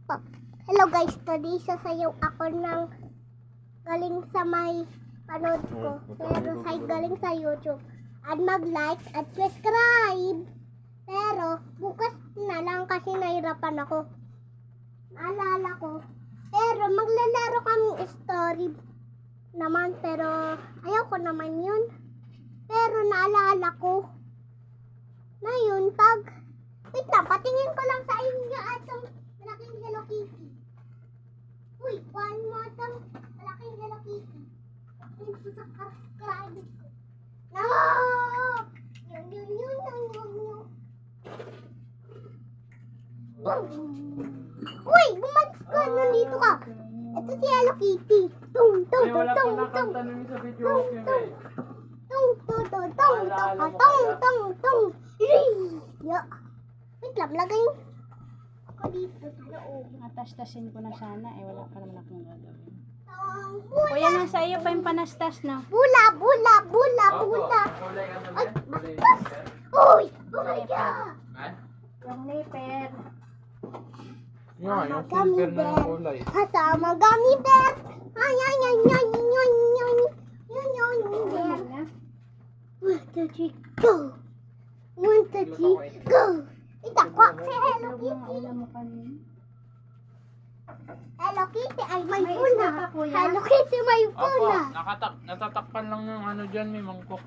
Hello guys, today sasayaw ako ng galing sa may panood ko. Pero sa galing sa YouTube. At mag-like at subscribe. Pero bukas na lang kasi nahirapan ako. Naalala ko. Pero maglalaro kami story naman. Pero ayaw ko naman yun. Pero naalala ko na yun pag wait lang, patingin ko lang sa inyo atong malaking Hello Kitty. Uy, one mo atong malaking Hello Kitty. Patingin ko sa subscribe ko. No! Yun. Uy, bumagis ka. Nandito ka. Ito si Hello Kitty. Tung. Wala pa nakanta nun sa video. Okay. Tung. Ya. Wait lang, lagay ako dito sa loob. Atas-tasin ko na sana. Wala pa naman akong gagawin. Bula. Kuya, nasa iyo pa yung panastas na. Bula. Ay, bastos. Uy, oh my God. Yung later. Yung silver na yung kulay. Kasama gummy bear. Ay. Go. 1, 2, 3, go. Itakwa si Hello Kitty. Hello Kitty ay may May puna. isda pa, kuya? Hello Kitty may Opo, puna. natatakpan lang yung ano dyan, may mangkok.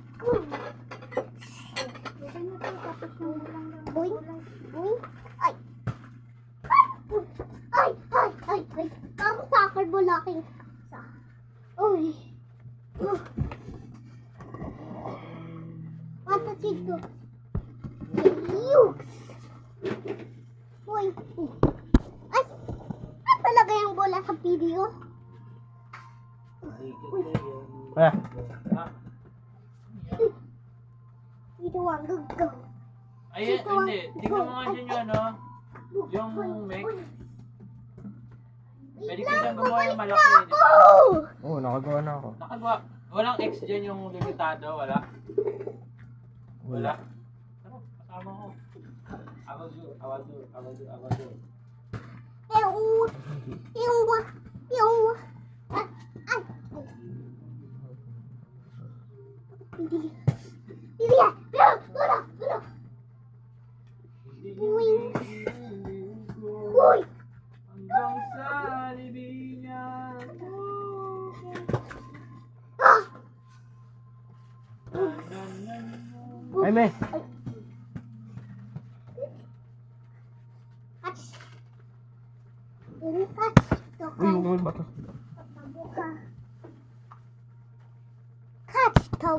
Boing. Ay. Parang sakal mo laking. Uy. Mata chito. Yukes. Uy. Ay. Ay talaga yung bola sa video. Ito ang gugo. Ay, hindi. Tingnan mo nga dyan yung ano, yung mech. Pwede ka dyan gumawa yung malaki. Oo, nakagawa na ako. Nakagawa. Walang X dyan yung limitado, wala. Wala. Ano, kasama ko. Awado. Yung. Uy! Hanggang sa libingan ko. Ay, me! Uy, yung bato. Catch to.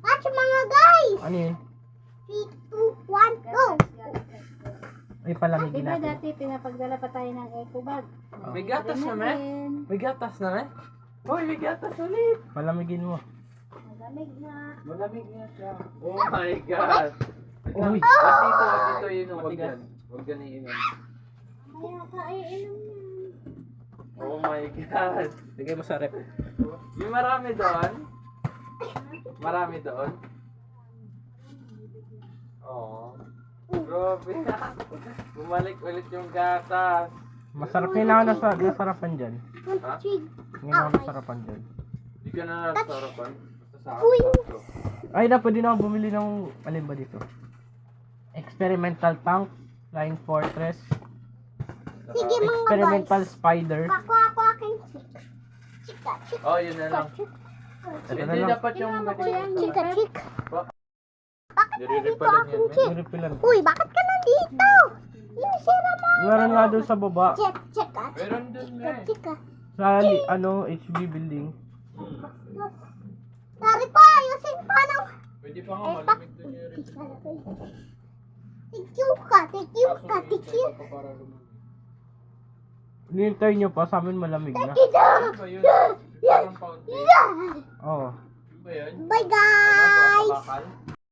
Catch mga guys! Ano yun? 3, 2, 1, go! Ay, palamigin Diba natin. dati pinapagdala pa tayo ng eco bag? May gatas na, me? May gatas na, me? Hoy, may gatas ulit. Palamigin mo. Malamig na. Malamig nga siya. Oh my God. Uy! Wag dito yun. Wag yan. Wag yan iinom. Mamaya ka ay inom na. Oh my God. Lagay mo sa rep. Yung marami doon. Marami doon. Oo. Grabe. Bumalik ulit yung gatas. Masarap yun ako nasarapan dyan. Ha? Ngayon ako nasarapan dyan. Hindi ka na nasarapan. Basta sa Uy. akin. Ay, na pwede na ako bumili ng, alin ba dito? Experimental tank, Flying Fortress, Sige mga guys. Experimental Spider. Ako aking chika. Oh, yun na lang. Ito na Hindi lang. dapat yung Chika. Bakit nandito Nire-repalan aking yan, chick? Repilan. Uy, bakit ka nandito? Yung sira mo. Meron nga doon sa baba, Chika. Meron dun, me. Chika. sa HB building. Dari pa, ayusin pa ng... Pwede pa nga malamig dun yung rin. Thank you. Hinihintay nyo pa, sa amin malamig na. Ano ba yun? Parang fountain. Oo. Ano ba yun? Bye guys! Ano ba? Bakal?